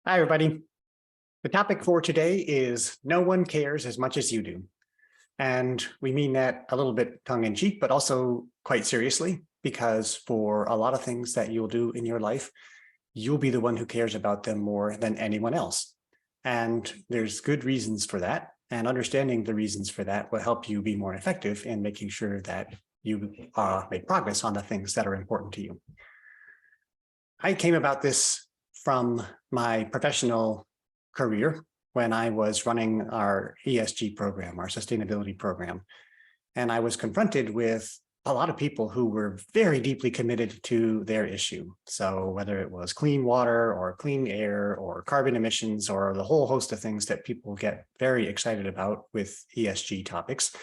Hi, everybody. The topic for today is no one cares as much as you do. And we mean that a little bit tongue in cheek, but also quite seriously, because for a lot of things that you'll do in your life, you'll be the one who cares about them more than anyone else. And there's good reasons for that. And understanding the reasons for that will help you be more effective in making sure that you make progress on the things that are important to you. I came about this from my professional career when I was running our ESG program, our sustainability program. And I was confronted with a lot of people who were very deeply committed to their issue. So whether it was clean water or clean air or carbon emissions or the whole host of things that people get very excited about with ESG topics,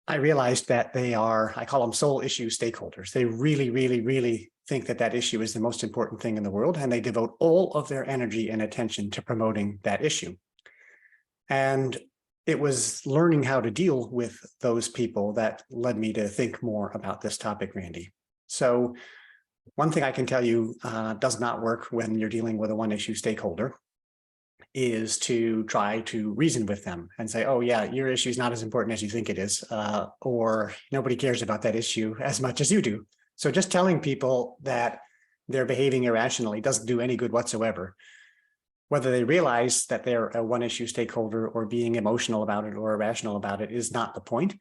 I realized that they are, I call them sole issue stakeholders. They really think that that issue is the most important thing in the world, and they devote all of their energy and attention to promoting that issue. And it was learning how to deal with those people that led me to think more about this topic, Randy. So one thing I can tell you does not work when you're dealing with a one issue stakeholder is to try to reason with them and say, oh yeah, your issue is not as important as you think it is, or nobody cares about that issue as much as you do. So just telling people that they're behaving irrationally doesn't do any good whatsoever. Whether they realize that they're a one issue stakeholder or being emotional about it or irrational about it is not the point.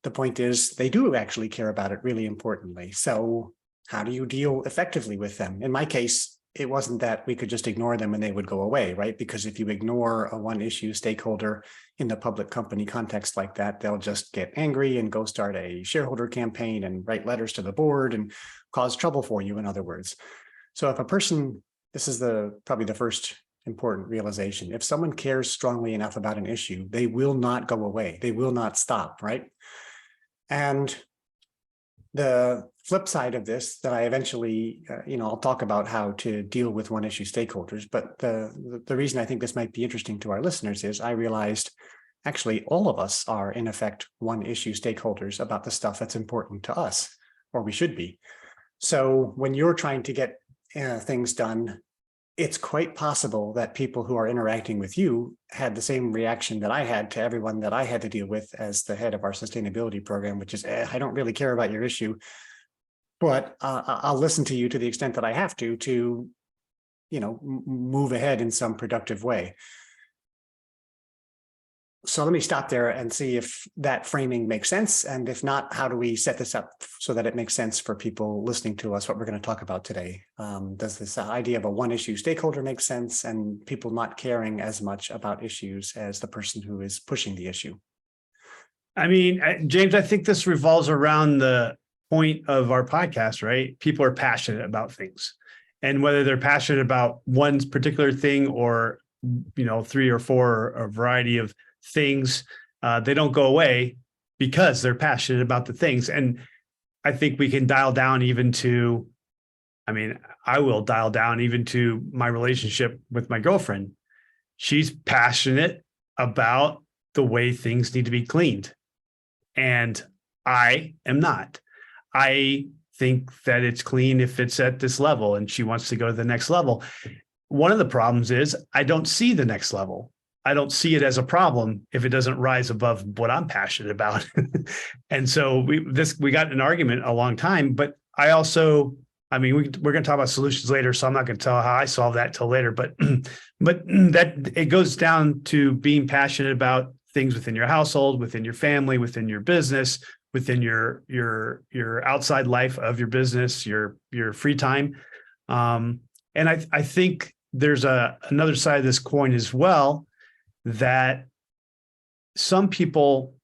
The point is they do actually care about it really importantly. So how do you deal effectively with them? In my case, it wasn't that we could just ignore them and they would go away, right? Because if you ignore a one issue stakeholder in the public company context like that, they'll just get angry and go start a shareholder campaign and write letters to the board and cause trouble for you, in other words. So if a person, this is probably the first important realization, if someone cares strongly enough about an issue, they will not go away. They will not stop, right? And the flip side of this that I eventually, I'll talk about how to deal with one issue stakeholders. But the reason I think this might be interesting to our listeners is I realized actually all of us are in effect one issue stakeholders about the stuff that's important to us, or we should be. So when you're trying to get things done, it's quite possible that people who are interacting with you had the same reaction that I had to everyone that I had to deal with as the head of our sustainability program, which is, I don't really care about your issue, but I'll listen to you to the extent that I have to move ahead in some productive way. So let me stop there and see if that framing makes sense. And if not, how do we set this up so that it makes sense for people listening to us, what we're going to talk about today? Does this idea of a one issue stakeholder make sense and people not caring as much about issues as the person who is pushing the issue? I mean, James, I think this revolves around the point of our podcast, right? People are passionate about things. And whether they're passionate about one particular thing or, three or four, or a variety of things, they don't go away because they're passionate about the things. And I think we can dial down even to, I will dial down even to my relationship with my girlfriend. She's passionate about the way things need to be cleaned. And I am not. I think that it's clean if it's at this level and she wants to go to the next level. One of the problems is I don't see the next level. I don't see it as a problem if it doesn't rise above what I'm passionate about. And so we got in an argument a long time, but I also, we're going to talk about solutions later, so I'm not going to tell how I solve that till later, but that it goes down to being passionate about things within your household, within your family, within your business, within your outside life of your business, your free time. And I think there's another side of this coin as well, that some people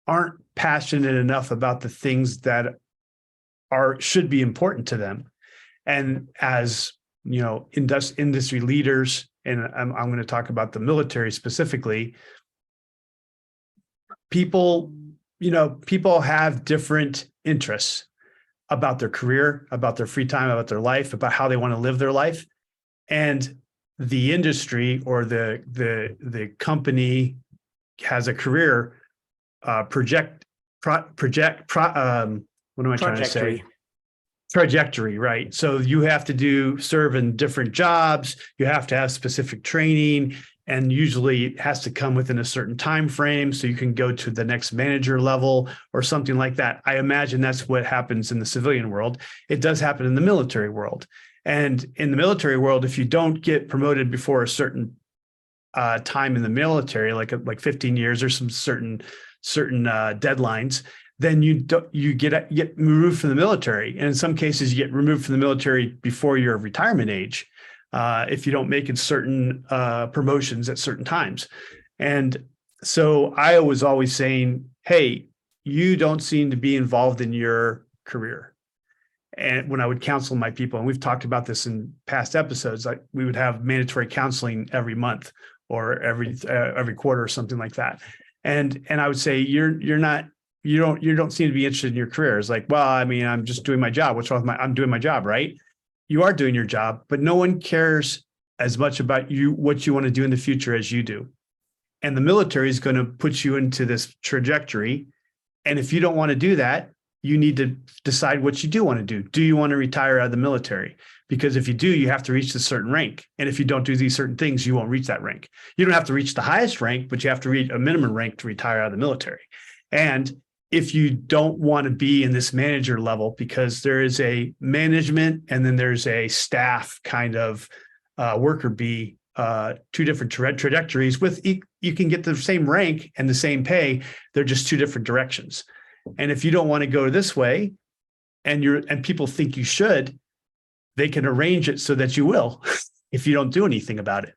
aren't passionate enough about the things that should be important to them. And as industry leaders, and I'm going to talk about the military specifically, people have different interests about their career, about their free time, about their life, about how they want to live their life. And the industry or the company has a career what am I trying to say? trajectory, right? So you have to serve in different jobs, you have to have specific training, and usually it has to come within a certain time frame so you can go to the next manager level or something like that. I imagine that's what happens in the civilian world. It does happen in the military world. And in the military world, if you don't get promoted before a certain time in the military, like 15 years or some certain deadlines, then you get removed from the military. And in some cases, you get removed from the military before your retirement age if you don't make it certain promotions at certain times. And so I was always saying, hey, you don't seem to be involved in your career. And when I would counsel my people, and we've talked about this in past episodes, like we would have mandatory counseling every month or every quarter or something like that. And I would say, you don't seem to be interested in your career. It's like, well, I mean, I'm just doing my job. What's wrong with I'm doing my job, right? You are doing your job, but no one cares as much about what you want to do in the future as you do. And the military is going to put you into this trajectory. And if you don't want to do that, you need to decide what you do want to do. Do you want to retire out of the military? Because if you do, you have to reach a certain rank. And if you don't do these certain things, you won't reach that rank. You don't have to reach the highest rank, but you have to reach a minimum rank to retire out of the military. And if you don't want to be in this manager level, because there is a management and then there's a staff kind of worker bee, two different trajectories with you can get the same rank and the same pay. They're just two different directions. And if you don't want to go this way and people think you should, they can arrange it so that you will if you don't do anything about it.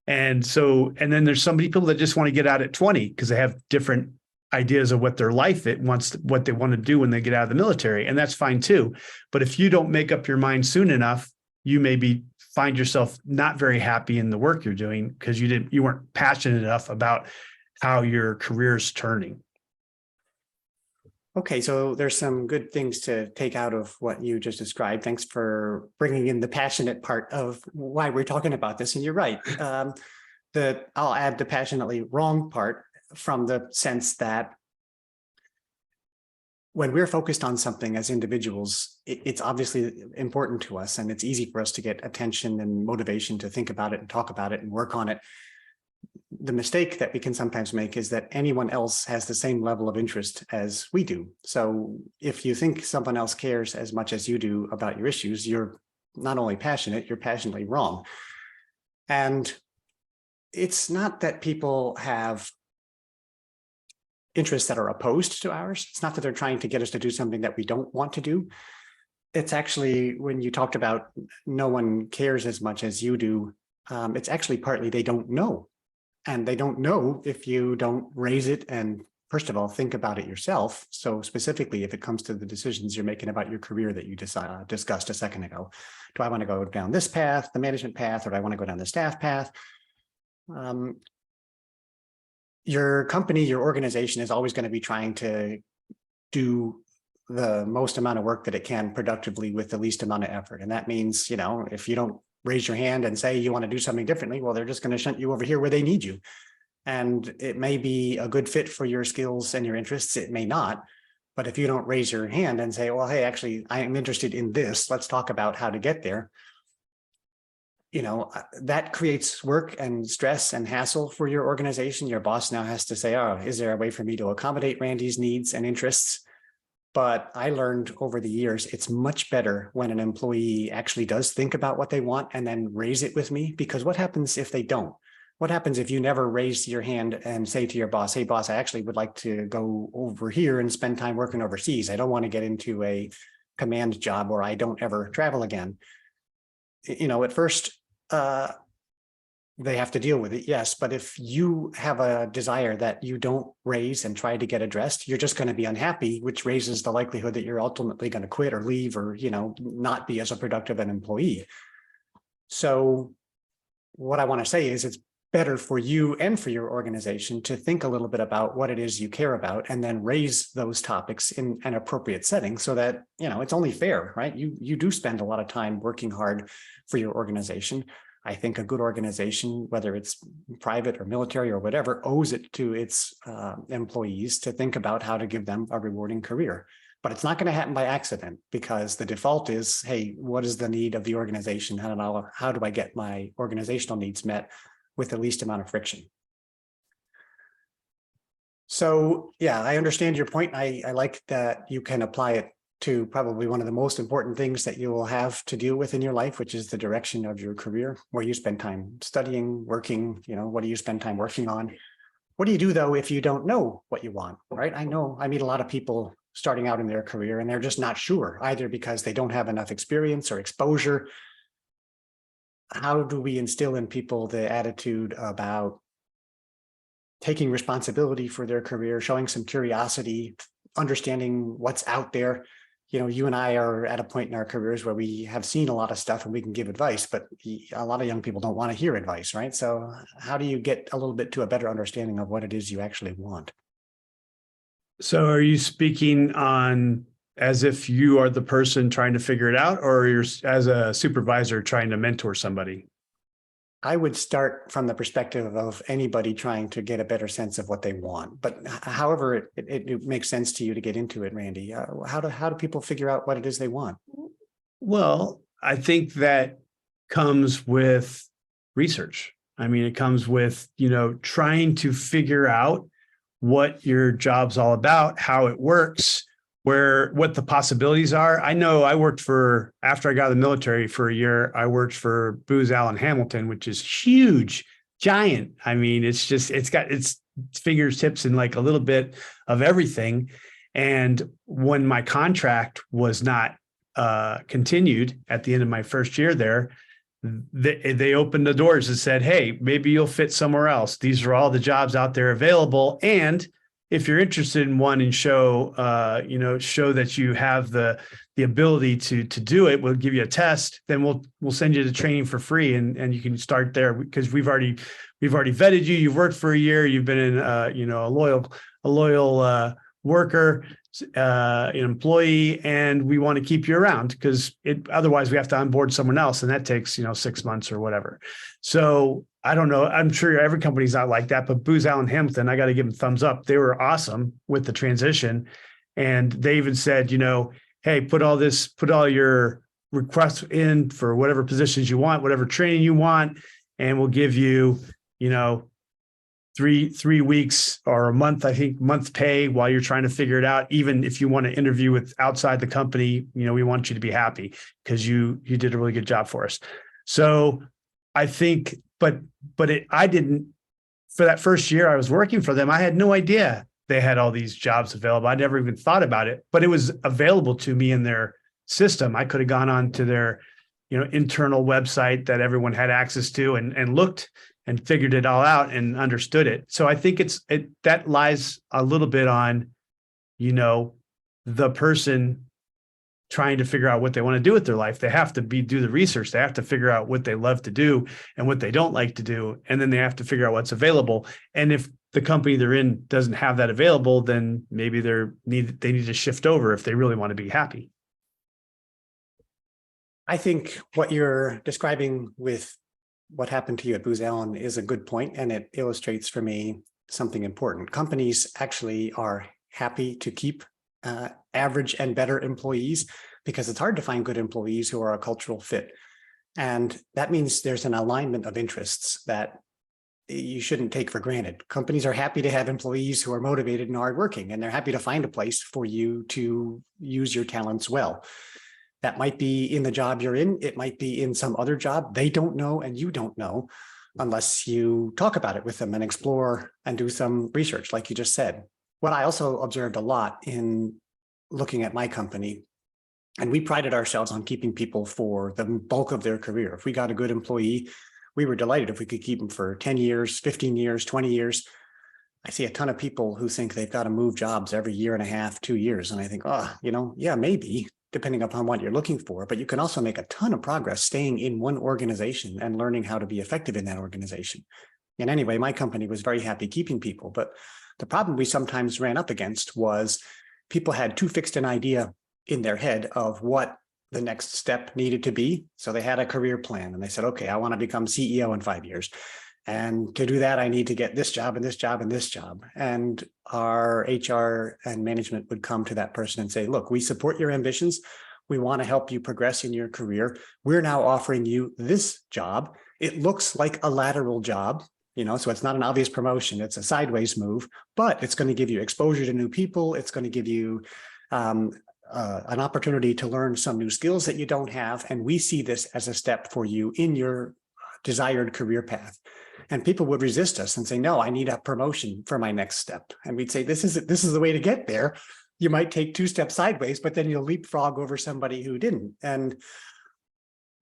And then there's some people that just want to get out at 20 because they have different ideas of what their life what they want to do when they get out of the military. And that's fine too. But if you don't make up your mind soon enough, you maybe find yourself not very happy in the work you're doing because you weren't passionate enough about how your career's turning. Okay, so there's some good things to take out of what you just described. Thanks for bringing in the passionate part of why we're talking about this. And you're right. I'll add the passionately wrong part from the sense that when we're focused on something as individuals, it's obviously important to us, and it's easy for us to get attention and motivation to think about it and talk about it and work on it. The mistake that we can sometimes make is that anyone else has the same level of interest as we do. So if you think someone else cares as much as you do about your issues, you're not only passionate, you're passionately wrong. And it's not that people have interests that are opposed to ours. It's not that they're trying to get us to do something that we don't want to do. It's actually, when you talked about no one cares as much as you do, it's actually partly they don't know. And they don't know if you don't raise it and, first of all, think about it yourself. So specifically, if it comes to the decisions you're making about your career that you discussed a second ago, do I want to go down this path, the management path, or do I want to go down the staff path? Your company, your organization is always going to be trying to do the most amount of work that it can productively with the least amount of effort. And that means, if you don't raise your hand and say you want to do something differently, well, they're just going to shunt you over here where they need you. And it may be a good fit for your skills and your interests. It may not. But if you don't raise your hand and say, well, hey, actually, I am interested in this, let's talk about how to get there. That creates work and stress and hassle for your organization. Your boss now has to say, oh, is there a way for me to accommodate Randy's needs and interests? But I learned over the years, it's much better when an employee actually does think about what they want and then raise it with me. Because what happens if they don't? What happens if you never raise your hand and say to your boss, hey, boss, I actually would like to go over here and spend time working overseas. I don't want to get into a command job where I don't ever travel again. At first, they have to deal with it, yes. But if you have a desire that you don't raise and try to get addressed, you're just going to be unhappy, which raises the likelihood that you're ultimately going to quit or leave or, not be as a productive an employee. So what I want to say is it's better for you and for your organization to think a little bit about what it is you care about and then raise those topics in an appropriate setting so that, it's only fair, right? You do spend a lot of time working hard for your organization. I think a good organization, whether it's private or military or whatever, owes it to its employees to think about how to give them a rewarding career. But it's not going to happen by accident, because the default is, hey, what is the need of the organization? How do I get my organizational needs met with the least amount of friction? So yeah, I understand your point. I like that you can apply it to probably one of the most important things that you will have to deal with in your life, which is the direction of your career, where you spend time studying, working, what do you spend time working on? What do you do though if you don't know what you want, right? I meet a lot of people starting out in their career and they're just not sure, either because they don't have enough experience or exposure. How do we instill in people the attitude about taking responsibility for their career, showing some curiosity, understanding what's out there? You and I are at a point in our careers where we have seen a lot of stuff and we can give advice, but a lot of young people don't want to hear advice, right? So how do you get a little bit to a better understanding of what it is you actually want? So are you speaking on as if you are the person trying to figure it out, or you're as a supervisor trying to mentor somebody? I would start from the perspective of anybody trying to get a better sense of what they want. But however it makes sense to you to get into it, Randy, how do people figure out what it is they want? Well, I think that comes with research. I mean, it comes with, trying to figure out what your job's all about, how it works, what the possibilities are. I know after I got out of the military for a year, I worked for Booz Allen Hamilton, which is huge, giant. I mean, it's got its fingertips in like a little bit of everything. And when my contract was not continued at the end of my first year there, they opened the doors and said, hey, maybe you'll fit somewhere else. These are all the jobs out there available. And if you're interested in one and show that you have the ability to do it, we'll give you a test. Then we'll send you the training for free, and you can start there, because we've already vetted you. You've worked for a year. You've been in a loyal worker, an employee, and we want to keep you around, because otherwise we have to onboard someone else, and that takes 6 months or whatever. So I don't know. I'm sure every company's not like that, but Booz Allen Hamilton, I got to give them thumbs up. They were awesome with the transition, and they even said, hey, put all your requests in for whatever positions you want, whatever training you want, and we'll give you, 3 weeks or a month, I think, month pay while you're trying to figure it out. Even if you want to interview with outside the company, we want you to be happy because you did a really good job for us. So I think, I didn't, for that first year I was working for them, I had no idea they had all these jobs available. I never even thought about it, but it was available to me in their system. I could have gone on to their, internal website that everyone had access to and looked and figured it all out and understood it. So I think that lies a little bit on, the person trying to figure out what they want to do with their life. They have to do the research. They have to figure out what they love to do and what they don't like to do. And then they have to figure out what's available. And if the company they're in doesn't have that available, then maybe they need to shift over if they really want to be happy. I think what you're describing with what happened to you at Booz Allen is a good point, and it illustrates for me something important. Companies actually are happy to keep average and better employees, because it's hard to find good employees who are a cultural fit. And that means there's an alignment of interests that you shouldn't take for granted. Companies are happy to have employees who are motivated and hardworking, and they're happy to find a place for you to use your talents well. That might be in the job you're in. It might be in some other job they don't know and you don't know, unless you talk about it with them and explore and do some research, like you just said. What I also observed a lot in looking at my company, and we prided ourselves on keeping people for the bulk of their career. If we got a good employee, we were delighted if we could keep them for 10 years, 15 years, 20 years. I see a ton of people who think they've got to move jobs every year and a half, 2 years. And I think, yeah, maybe, depending upon what you're looking for, but you can also make a ton of progress staying in one organization and learning how to be effective in that organization. And anyway, my company was very happy keeping people, but the problem we sometimes ran up against was people had too fixed an idea in their head of what the next step needed to be. So they had a career plan and they said, okay, I want to become CEO in 5 years. And to do that, I need to get this job and this job and this job. And our HR and management would come to that person and say, look, we support your ambitions. We want to help you progress in your career. We're now offering you this job. It looks like a lateral job, so it's not an obvious promotion. It's a sideways move, but it's going to give you exposure to new people. It's going to give you an opportunity to learn some new skills that you don't have. And we see this as a step for you in your desired career path. And people would resist us and say, no, I need a promotion for my next step. And we'd say, this is the way to get there. You might take 2 steps sideways, but then you'll leapfrog over somebody who didn't. And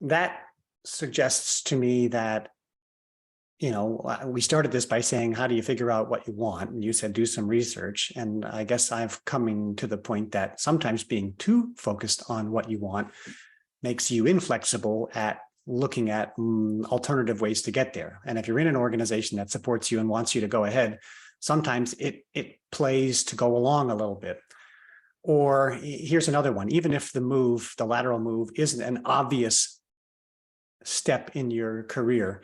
that suggests to me that, we started this by saying, how do you figure out what you want? And you said, do some research. And I guess I've coming to the point that sometimes being too focused on what you want makes you inflexible at looking at alternative ways to get there. And if you're in an organization that supports you and wants you to go ahead, sometimes it plays to go along a little bit. Or here's another one. Even if the lateral move isn't an obvious step in your career,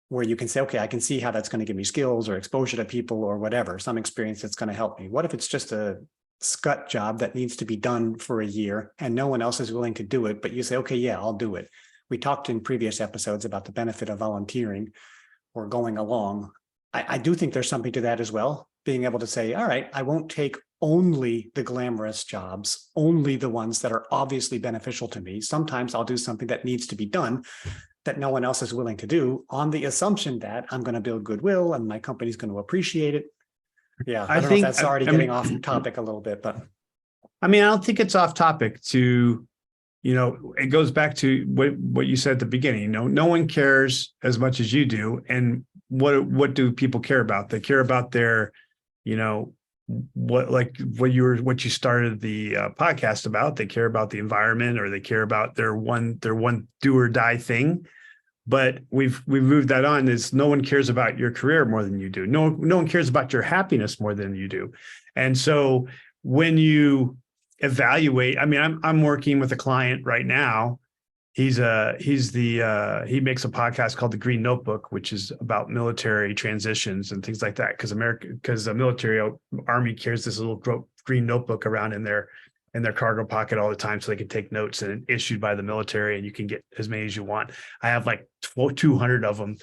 where you can say, okay, I can see how that's going to give me skills or exposure to people or whatever, some experience that's going to help me. What if it's just a scut job that needs to be done for a year and no one else is willing to do it, but you say, okay, yeah, I'll do it. We talked in previous episodes about the benefit of volunteering or going along. I do think there's something to that as well. Being able to say, all right, I won't take only the glamorous jobs, only the ones that are obviously beneficial to me. Sometimes I'll do something that needs to be done that no one else is willing to do, on the assumption that I'm going to build goodwill and my company's going to appreciate it. Yeah, I don't know if that's already getting off topic a little bit, but. I don't think it's off topic to, it goes back to what you said at the beginning. No one cares as much as you do. And what do people care about? They care about their, what you started the podcast about. They care about the environment, or they care about their one do or die thing. But we've moved that on. Is no one cares about your career more than you do. No one cares about your happiness more than you do. And so when you evaluate, I'm working with a client right now. He makes a podcast called The Green Notebook, which is about military transitions and things like that. Because the military army carries this little green notebook around in their cargo pocket all the time, so they can take notes, and issued by the military, and you can get as many as you want. I have like 200 of them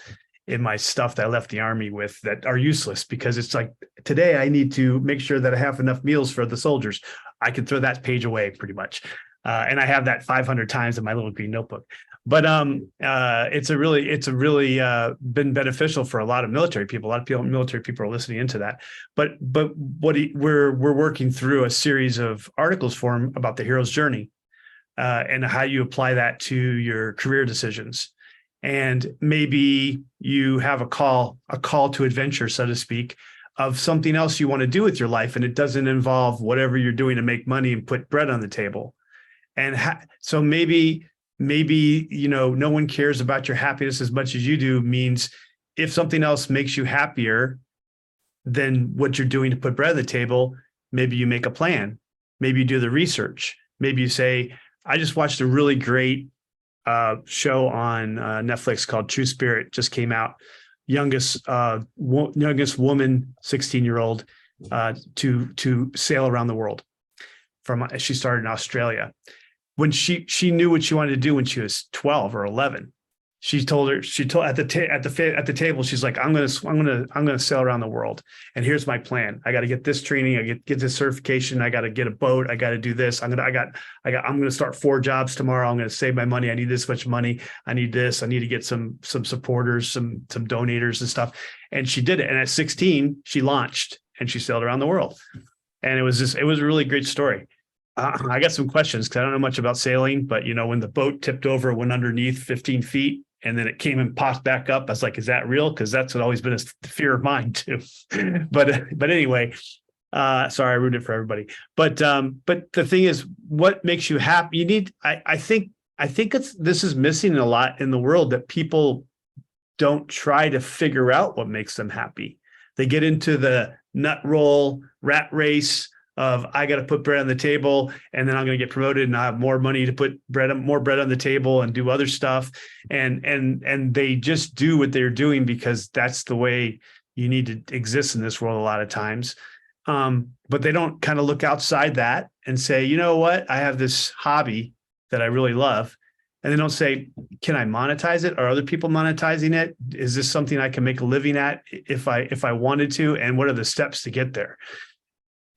in my stuff that I left the army with that are useless, because it's like, today I need to make sure that I have enough meals for the soldiers. I can throw that page away pretty much. And I have that 500 times in my little green notebook. But it's really been beneficial for a lot of military people. A lot of military people are listening into that. But we're working through a series of articles for him about the hero's journey, and how you apply that to your career decisions. And maybe you have a call to adventure, so to speak, of something else you want to do with your life, and it doesn't involve whatever you're doing to make money and put bread on the table. And so maybe no one cares about your happiness as much as you do means if something else makes you happier than what you're doing to put bread on the table, maybe you make a plan. Maybe you do the research. Maybe you say, I just watched a really great show on Netflix called True Spirit, just came out. Youngest woman, 16-year-old, to sail around the world. She started in Australia. When she knew what she wanted to do when she was 12 or 11, she told at the table, she's like, I'm gonna sail around the world, and here's my plan. I got to get this training, I get this certification, I got to get a boat, I got to do this. I'm gonna start 4 jobs tomorrow. I'm gonna save my money. I need this much money. I need this. I need to get some supporters, some donators and stuff. And she did it. And at 16, she launched and she sailed around the world. And it was a really great story. I got some questions because I don't know much about sailing, but when the boat tipped over, went underneath 15 feet, and then it came and popped back up, I was like, is that real? Because that's always been a fear of mine too. But anyway, sorry, I ruined it for everybody. But the thing is, what makes you happy? I think this is missing a lot in the world, that people don't try to figure out what makes them happy. They get into the nut roll rat race of I got to put bread on the table, and then I'm going to get promoted and I have more money to put more bread on the table and do other stuff. And they just do what they're doing because that's the way you need to exist in this world a lot of times. But they don't kind of look outside that and say, you know what, I have this hobby that I really love. And they don't say, can I monetize it? Are other people monetizing it? Is this something I can make a living at if I wanted to? And what are the steps to get there?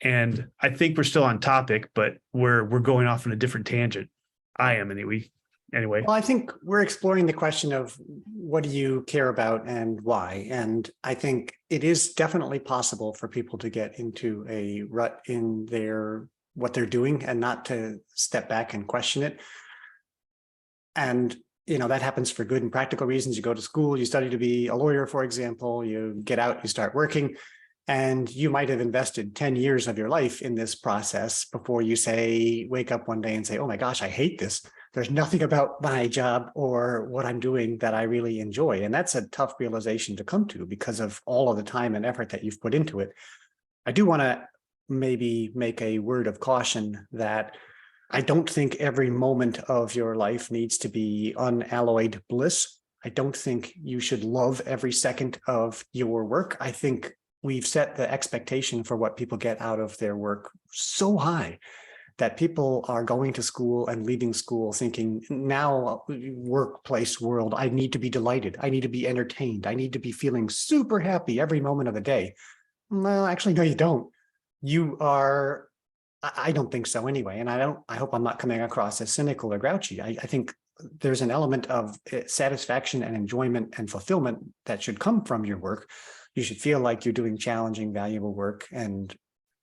And I think we're still on topic, but we're going off on a different tangent. I am anyway. Well, I think we're exploring the question of what do you care about and why? And I think it is definitely possible for people to get into a rut in what they're doing and not to step back and question it. And, that happens for good and practical reasons. You go to school, you study to be a lawyer, for example, you get out, you start working, and you might have invested 10 years of your life in this process before you wake up one day and say, oh my gosh, I hate this. There's nothing about my job or what I'm doing that I really enjoy. And that's a tough realization to come to because of all of the time and effort that you've put into it. I do want to maybe make a word of caution that I don't think every moment of your life needs to be unalloyed bliss. I don't think you should love every second of your work. I think we've set the expectation for what people get out of their work so high that people are going to school and leaving school thinking, now workplace world, I need to be delighted. I need to be entertained. I need to be feeling super happy every moment of the day. Well, actually, no, you don't. You are, I don't think so anyway. And I hope I'm not coming across as cynical or grouchy. I think there's an element of satisfaction and enjoyment and fulfillment that should come from your work. You should feel like you're doing challenging, valuable work and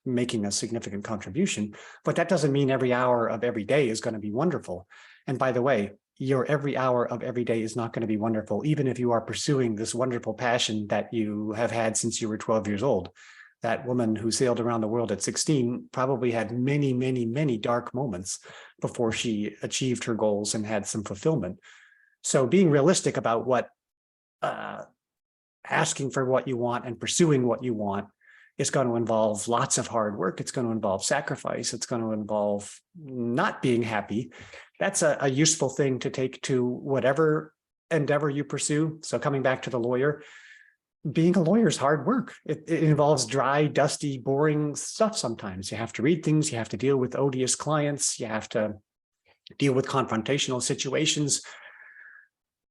making a significant contribution, but that doesn't mean every hour of every day is going to be wonderful. And by the way, your every hour of every day is not going to be wonderful, even if you are pursuing this wonderful passion that you have had since you were 12 years old. That woman who sailed around the world at 16 probably had many, many, many dark moments before she achieved her goals and had some fulfillment. So being realistic about what asking for what you want and pursuing what you want is going to involve lots of hard work. It's going to involve sacrifice. It's going to involve not being happy. That's a useful thing to take to whatever endeavor you pursue. So coming back to the lawyer, being a lawyer is hard work. It involves dry, dusty, boring stuff sometimes. You have to read things. You have to deal with odious clients. You have to deal with confrontational situations.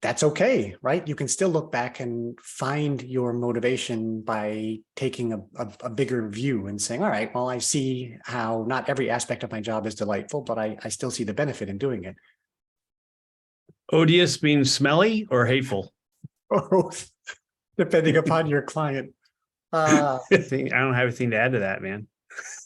That's okay, right? You can still look back and find your motivation by taking a bigger view and saying, all right, well, I see how not every aspect of my job is delightful, but I still see the benefit in doing it. Odious means smelly or hateful? Depending upon your client. I don't have anything to add to that, man.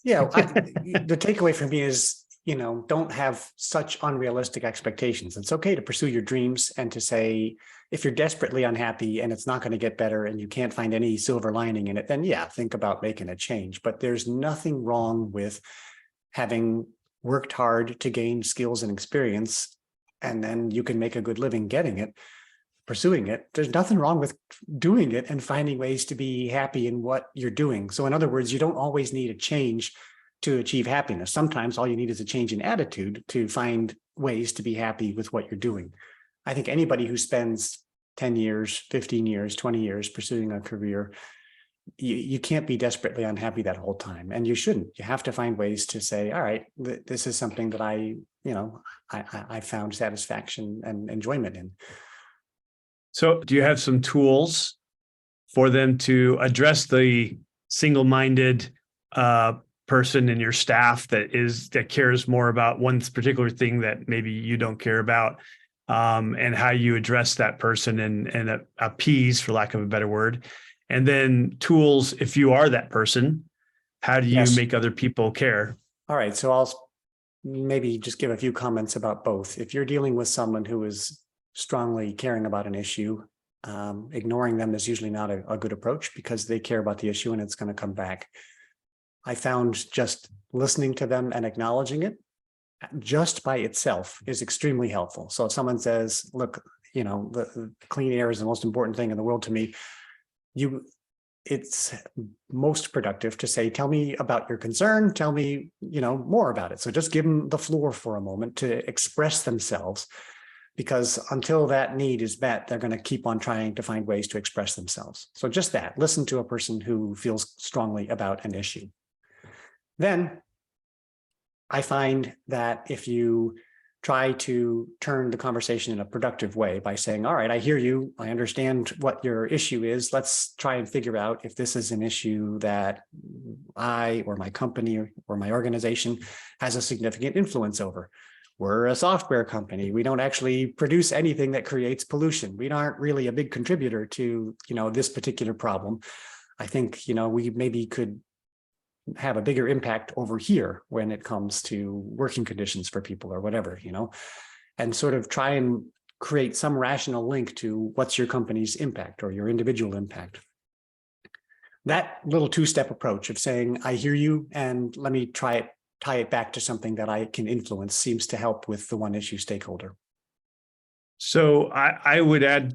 Yeah, the takeaway for me is, don't have such unrealistic expectations. It's okay to pursue your dreams and to say, if you're desperately unhappy and it's not going to get better and you can't find any silver lining in it, then yeah, think about making a change. But there's nothing wrong with having worked hard to gain skills and experience, and then you can make a good living getting it, pursuing it. There's nothing wrong with doing it and finding ways to be happy in what you're doing. So in other words, you don't always need a change to achieve happiness. Sometimes all you need is a change in attitude to find ways to be happy with what you're doing. I think anybody who spends 10 years, 15 years, 20 years pursuing a career, you can't be desperately unhappy that whole time. And you shouldn't. You have to find ways to say, all right, this is something that I found satisfaction and enjoyment in. So do you have some tools for them to address the single-minded person in your staff that cares more about one particular thing that maybe you don't care about, and how you address that person and appease, for lack of a better word? And then tools, if you are that person, how do you make other people care? All right. So I'll maybe just give a few comments about both. If you're dealing with someone who is strongly caring about an issue, ignoring them is usually not a good approach because they care about the issue and it's going to come back. I found just listening to them and acknowledging it just by itself is extremely helpful. So if someone says, look, the clean air is the most important thing in the world to me, you it's most productive to say, tell me about your concern, tell me, more about it. So just give them the floor for a moment to express themselves, because until that need is met, they're going to keep on trying to find ways to express themselves. So just that, listen to a person who feels strongly about an issue. Then I find that if you try to turn the conversation in a productive way by saying, all right, I hear you, I understand what your issue is. Let's try and figure out if this is an issue that I or my company or my organization has a significant influence over. We're a software company. We don't actually produce anything that creates pollution. We aren't really a big contributor to, this particular problem. I think, we maybe could have a bigger impact over here when it comes to working conditions for people or whatever, and sort of try and create some rational link to what's your company's impact or your individual impact. That little two-step approach of saying, I hear you, and let me tie it back to something that I can influence seems to help with the one issue stakeholder. So I would add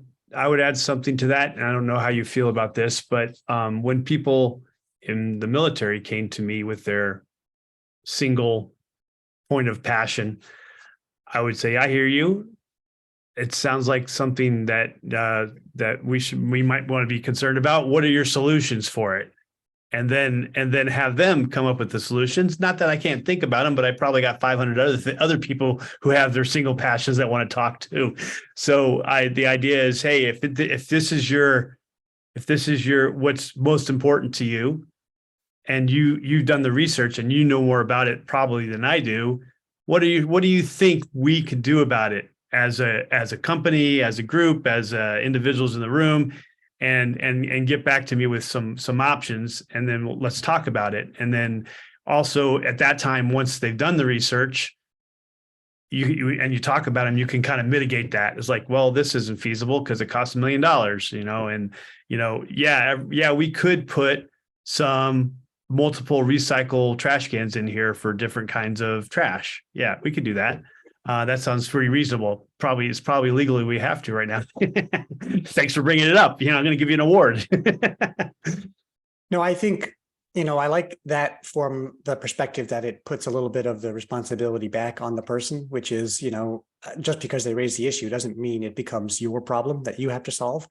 something to that. And I don't know how you feel about this, but when people in the military came to me with their single point of passion, I would say, I hear you. It sounds like something that we might want to be concerned about. What are your solutions for it? And then have them come up with the solutions. Not that I can't think about them, but I probably got 500 other people who have their single passions that want to talk to. So the idea is, hey, if this is your what's most important to you, and you've done the research and you know more about it probably than I do, what do you think we could do about it as a company, as a group, as individuals in the room, and get back to me with some options, and then let's talk about it. And then also at that time, once they've done the research, you talk about them, you can kind of mitigate that. It's like, well, this isn't feasible because it costs $1 million, and we could put some multiple recycle trash cans in here for different kinds of trash. Yeah, we could do that. That sounds pretty reasonable. It's probably legally we have to right now. Thanks for bringing it up. I'm going to give you an award. No, I think, I like that from the perspective that it puts a little bit of the responsibility back on the person, which is, just because they raise the issue doesn't mean it becomes your problem that you have to solve.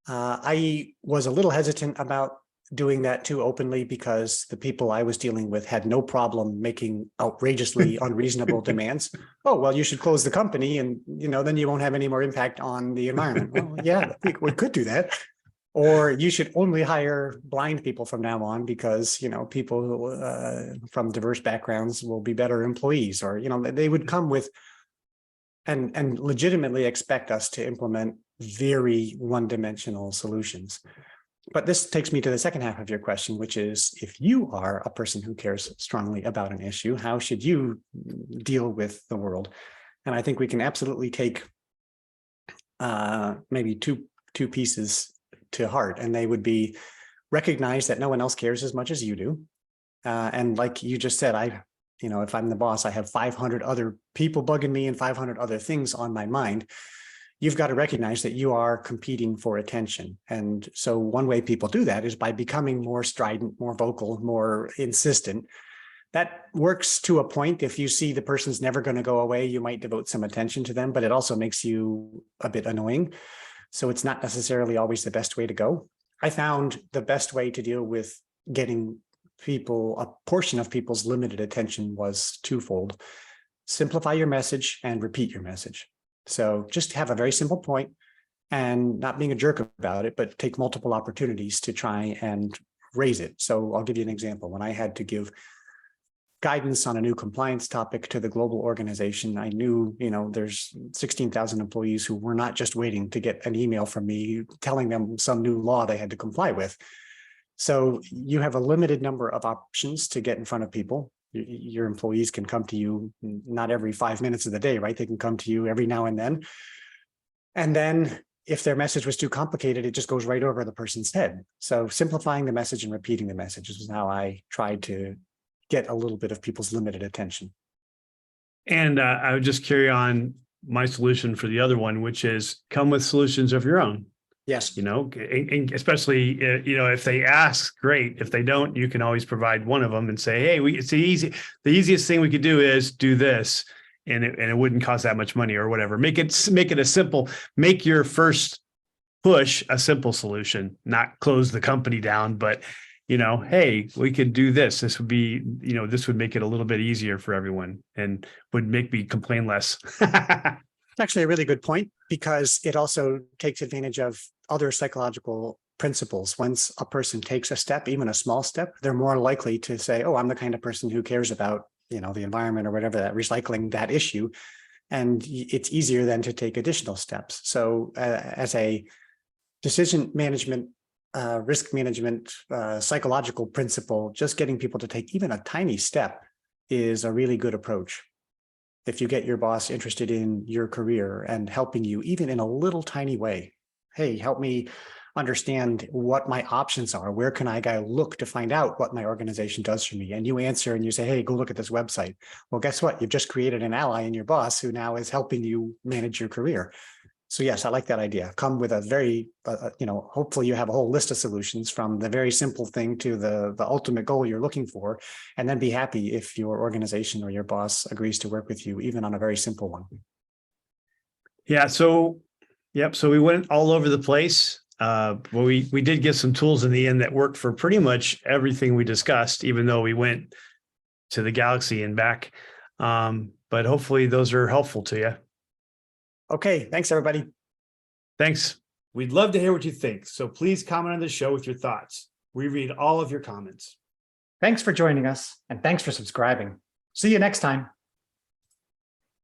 I was a little hesitant about doing that too openly because the people I was dealing with had no problem making outrageously unreasonable demands. Oh, well, you should close the company and, then you won't have any more impact on the environment. Well, yeah, we could do that. Or you should only hire blind people from now on because, people from diverse backgrounds will be better employees, or, they would come with and legitimately expect us to implement very one-dimensional solutions. But this takes me to the second half of your question, which is, if you are a person who cares strongly about an issue, how should you deal with the world? And I think we can absolutely take maybe two pieces to heart, and they would be recognize that no one else cares as much as you do. And like you just said, if I'm the boss, I have 500 other people bugging me and 500 other things on my mind. You've got to recognize that you are competing for attention. And so one way people do that is by becoming more strident, more vocal, more insistent. That works to a point. If you see the person's never going to go away, you might devote some attention to them, but it also makes you a bit annoying. So it's not necessarily always the best way to go. I found the best way to deal with getting a portion of people's limited attention was twofold. Simplify your message and repeat your message. So just have a very simple point and not being a jerk about it, but take multiple opportunities to try and raise it. So I'll give you an example. When I had to give guidance on a new compliance topic to the global organization, I knew, there's 16,000 employees who were not just waiting to get an email from me telling them some new law they had to comply with. So you have a limited number of options to get in front of people. Your employees can come to you not every 5 minutes of the day, right? They can come to you every now and then. And then if their message was too complicated, it just goes right over the person's head. So simplifying the message and repeating the message is how I tried to get a little bit of people's limited attention. And I would just carry on my solution for the other one, which is come with solutions of your own. Yes. and especially, if they ask, great. If they don't, you can always provide one of them and say, hey, it's the easiest thing we could do is do this. And it wouldn't cost that much money or whatever. Make it make your first push a simple solution, not close the company down, but hey, we could do this. This would be, this would make it a little bit easier for everyone and would make me complain less. It's actually a really good point, because it also takes advantage of other psychological principles. Once a person takes a step, even a small step, they're more likely to say, oh, I'm the kind of person who cares about, the environment or whatever, that recycling, that issue. And it's easier then to take additional steps. So as a decision management, risk management, psychological principle, just getting people to take even a tiny step is a really good approach. If you get your boss interested in your career and helping you even in a little tiny way, hey, help me understand what my options are. Where can I go look to find out what my organization does for me? And you answer and you say, hey, go look at this website. Well, guess what? You've just created an ally in your boss who now is helping you manage your career. So yes, I like that idea. Come with a very, hopefully you have a whole list of solutions, from the very simple thing to the ultimate goal you're looking for, and then be happy if your organization or your boss agrees to work with you, even on a very simple one. Yeah. So, yep. So we went all over the place. Well, we did get some tools in the end that worked for pretty much everything we discussed, even though we went to the galaxy and back. But hopefully those are helpful to you. Okay, thanks everybody. Thanks. We'd love to hear what you think, so please comment on the show with your thoughts. We read all of your comments. Thanks for joining us, and thanks for subscribing. See you next time.